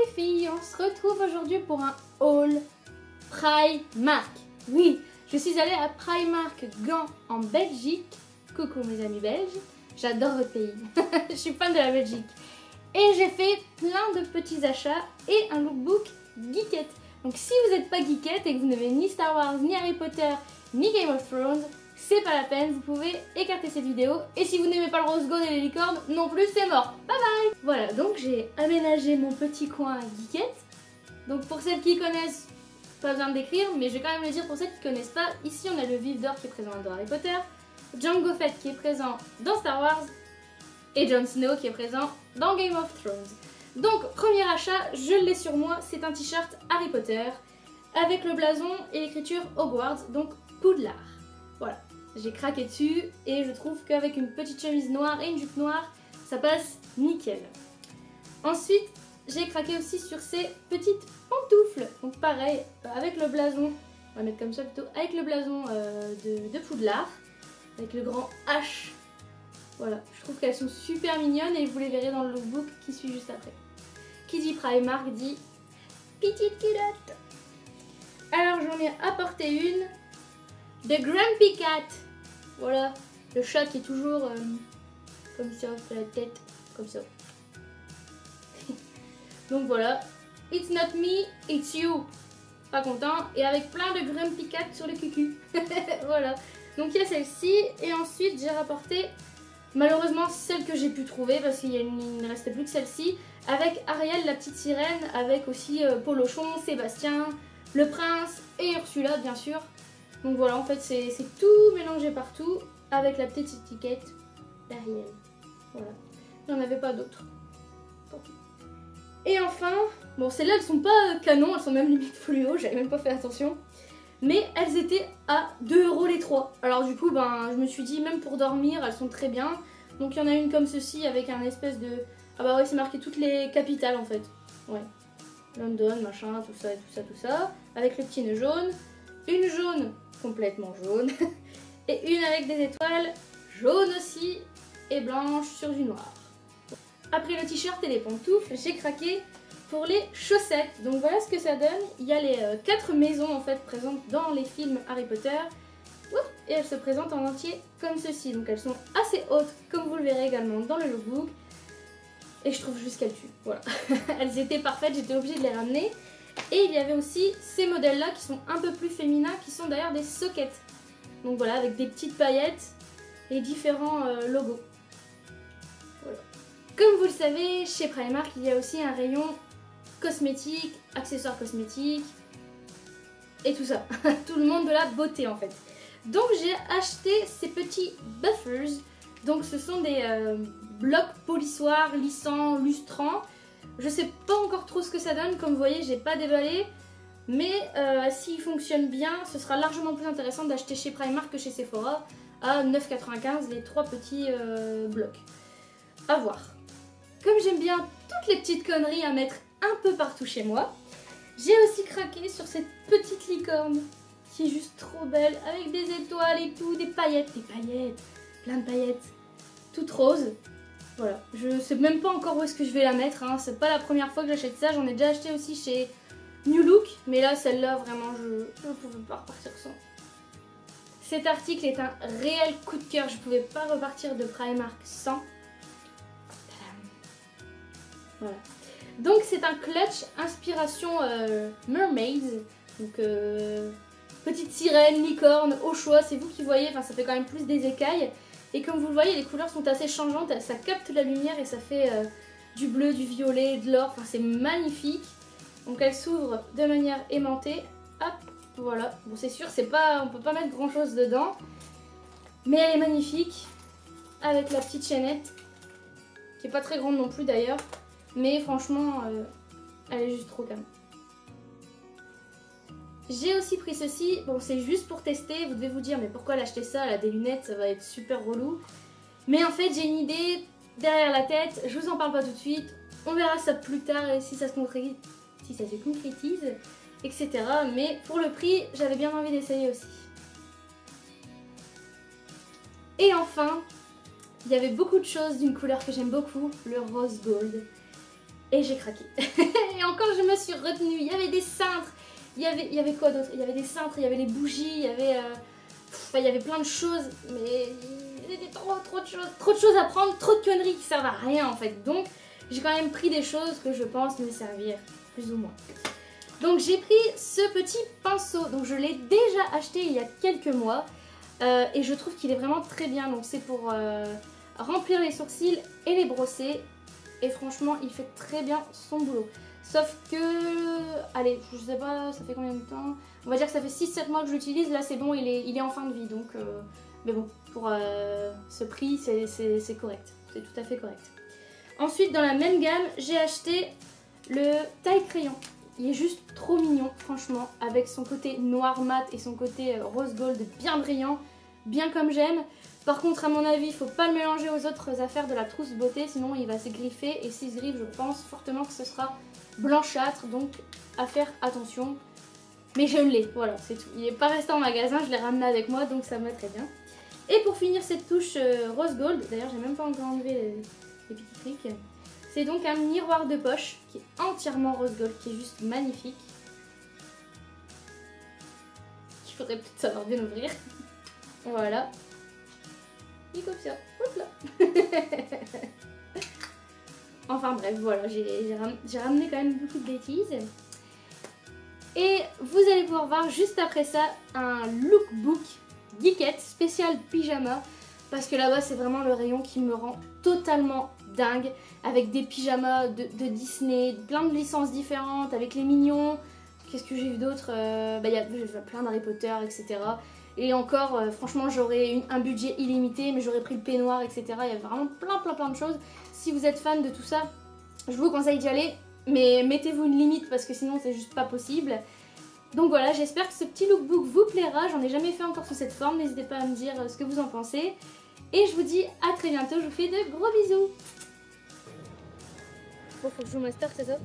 les filles, on se retrouve aujourd'hui pour un haul Primark. Oui, je suis allée à Primark Gand en Belgique. Coucou mes amis belges, j'adore votre pays, je suis fan de la Belgique. Et j'ai fait plein de petits achats et un lookbook geekette. Donc si vous n'êtes pas geekette et que vous n'aimez ni Star Wars, ni Harry Potter, ni Game of Thrones, c'est pas la peine, vous pouvez écarter cette vidéo. Et si vous n'aimez pas le rose gold et les licornes non plus, c'est mort. Bye bye. Voilà, donc j'ai aménagé mon petit coin geekette. Donc pour celles qui connaissent, pas besoin de décrire, mais je vais quand même le dire pour celles qui connaissent pas. Ici on a le Vif d'Or qui est présent dans Harry Potter, Jango Fett qui est présent dans Star Wars et Jon Snow qui est présent dans Game of Thrones. Donc premier achat, je l'ai sur moi, c'est un t-shirt Harry Potter avec le blason et l'écriture Hogwarts, donc Poudlard. Voilà, j'ai craqué dessus et je trouve qu'avec une petite chemise noire et une jupe noire, ça passe nickel. Ensuite, j'ai craqué aussi sur ces petites pantoufles. Donc pareil, avec le blason, on va mettre comme ça plutôt, avec le blason de Poudlard, avec le grand H. Voilà, je trouve qu'elles sont super mignonnes et vous les verrez dans le lookbook qui suit juste après. Qui dit Primark dit petite culotte. Alors j'en ai apporté une de Grumpy Cat. Voilà, le chat qui est toujours comme ça, fait la tête comme ça. Donc voilà, it's not me, it's you. Pas content. Et avec plein de Grumpy Cat sur le cucu. Voilà, donc il y a celle-ci et ensuite j'ai rapporté malheureusement celle que j'ai pu trouver parce qu'il ne restait plus que celle-ci, avec Ariel la petite sirène, avec aussi Polochon, Sébastien, le prince et Ursula bien sûr. Donc voilà, en fait c'est tout mélangé partout avec la petite étiquette d'Ariel. Voilà, il n'y en avait pas d'autres. Et enfin, bon celles-là elles sont pas canon, elles sont même limite fluo, j'avais même pas fait attention. Mais elles étaient à 2 € les 3. Alors du coup, ben, je me suis dit, même pour dormir, elles sont très bien. Donc il y en a une comme ceci avec un espèce de... Ah bah ouais, c'est marqué toutes les capitales en fait. Ouais. London, machin, tout ça et tout ça, tout ça. Avec le petit nœud jaune. Une jaune, complètement jaune. Et une avec des étoiles, jaune aussi. Et blanche sur du noir. Après le t-shirt et les pantoufles, j'ai craqué pour les chaussettes. Donc voilà ce que ça donne. Il y a les 4 maisons en fait présentes dans les films Harry Potter. Et elles se présentent en entier comme ceci. Donc elles sont assez hautes comme vous le verrez également dans le lookbook. Et je trouve juste qu'elles tuent. Voilà. Elles étaient parfaites, j'étais obligée de les ramener. Et il y avait aussi ces modèles là qui sont un peu plus féminins, qui sont d'ailleurs des sockets. Donc voilà, avec des petites paillettes et différents logos. Voilà. Comme vous le savez, chez Primark il y a aussi un rayon cosmétiques, accessoires cosmétiques et tout ça. Tout le monde de la beauté en fait. Donc j'ai acheté ces petits buffers. Donc ce sont des blocs polissoirs, lissants, lustrants. Je sais pas encore trop ce que ça donne. Comme vous voyez, j'ai pas déballé. Mais s'ils fonctionnent bien, ce sera largement plus intéressant d'acheter chez Primark que chez Sephora à 9,95 les 3 petits blocs. À voir. Comme j'aime bien toutes les petites conneries à mettre un peu partout chez moi, j'ai aussi craqué sur cette petite licorne qui est juste trop belle, avec des étoiles et tout, des paillettes, plein de paillettes, toutes roses. Voilà, je sais même pas encore où est-ce que je vais la mettre, hein. C'est pas la première fois que j'achète ça, j'en ai déjà acheté aussi chez New Look, mais là celle-là vraiment je ne pouvais pas repartir sans. Cet article est un réel coup de cœur, je pouvais pas repartir de Primark sans. Voilà. Donc c'est un clutch inspiration mermaids, donc petite sirène, licorne, au choix, c'est vous qui voyez, enfin ça fait quand même plus des écailles. Et comme vous le voyez, les couleurs sont assez changeantes, ça capte la lumière et ça fait du bleu, du violet, de l'or, enfin c'est magnifique. Donc elle s'ouvre de manière aimantée, hop, voilà. Bon c'est sûr, c'est pas, on peut pas mettre grand chose dedans, mais elle est magnifique, avec la petite chaînette, qui est pas très grande non plus d'ailleurs. Mais franchement, elle est juste trop calme. J'ai aussi pris ceci. Bon, c'est juste pour tester. Vous devez vous dire, mais pourquoi l'acheter ça? Elle a des lunettes, ça va être super relou. Mais en fait, j'ai une idée derrière la tête. Je vous en parle pas tout de suite. On verra ça plus tard et si ça se concrétise, etc. Mais pour le prix, j'avais bien envie d'essayer aussi. Et enfin, il y avait beaucoup de choses d'une couleur que j'aime beaucoup, le rose gold. Et j'ai craqué. Et encore je me suis retenue. Il y avait des cintres. Il y avait quoi d'autre? Il y avait des cintres, il y avait les bougies, il y avait... il y avait plein de choses. Mais il y avait trop de choses à prendre. Trop de conneries qui servent à rien en fait. Donc j'ai quand même pris des choses que je pense me servir. Plus ou moins. Donc j'ai pris ce petit pinceau. Donc je l'ai déjà acheté il y a quelques mois. Et je trouve qu'il est vraiment très bien. Donc c'est pour remplir les sourcils et les brosser. Et franchement, il fait très bien son boulot. Sauf que, allez, je sais pas, ça fait combien de temps? On va dire que ça fait 6-7 mois que je l'utilise. Là, c'est bon, il est en fin de vie. Donc, mais bon, pour ce prix, c'est correct. C'est tout à fait correct. Ensuite, dans la même gamme, j'ai acheté le taille crayon. Il est juste trop mignon, franchement, avec son côté noir mat et son côté rose gold bien brillant, bien comme j'aime. Par contre, à mon avis, il ne faut pas le mélanger aux autres affaires de la trousse beauté, sinon il va se griffer. Et s'il se griffe, je pense fortement que ce sera blanchâtre, donc à faire attention. Mais je l'ai, voilà, c'est tout. Il n'est pas resté en magasin, je l'ai ramené avec moi, donc ça me va très bien. Et pour finir cette touche rose gold, d'ailleurs, j'ai même pas encore enlevé les petits trucs. C'est donc un miroir de poche qui est entièrement rose gold, qui est juste magnifique. Il faudrait peut-être savoir bien ouvrir. Voilà. Et comme ça, hop là. Enfin bref, voilà, j'ai ramené quand même beaucoup de bêtises. Et vous allez pouvoir voir juste après ça un lookbook geekette spécial pyjama. Parce que là-bas, c'est vraiment le rayon qui me rend totalement dingue. Avec des pyjamas de Disney, plein de licences différentes, avec les mignons. Qu'est-ce que j'ai vu d'autre? Il y a plein d'Harry Potter, etc. Et encore, franchement, j'aurais un budget illimité, mais j'aurais pris le peignoir, etc. Il y a vraiment plein de choses. Si vous êtes fan de tout ça, je vous conseille d'y aller. Mais mettez-vous une limite parce que sinon, c'est juste pas possible. Donc voilà, j'espère que ce petit lookbook vous plaira. J'en ai jamais fait encore sous cette forme. N'hésitez pas à me dire ce que vous en pensez. Et je vous dis à très bientôt. Je vous fais de gros bisous. Bon, faut que je joue master, c'est ça?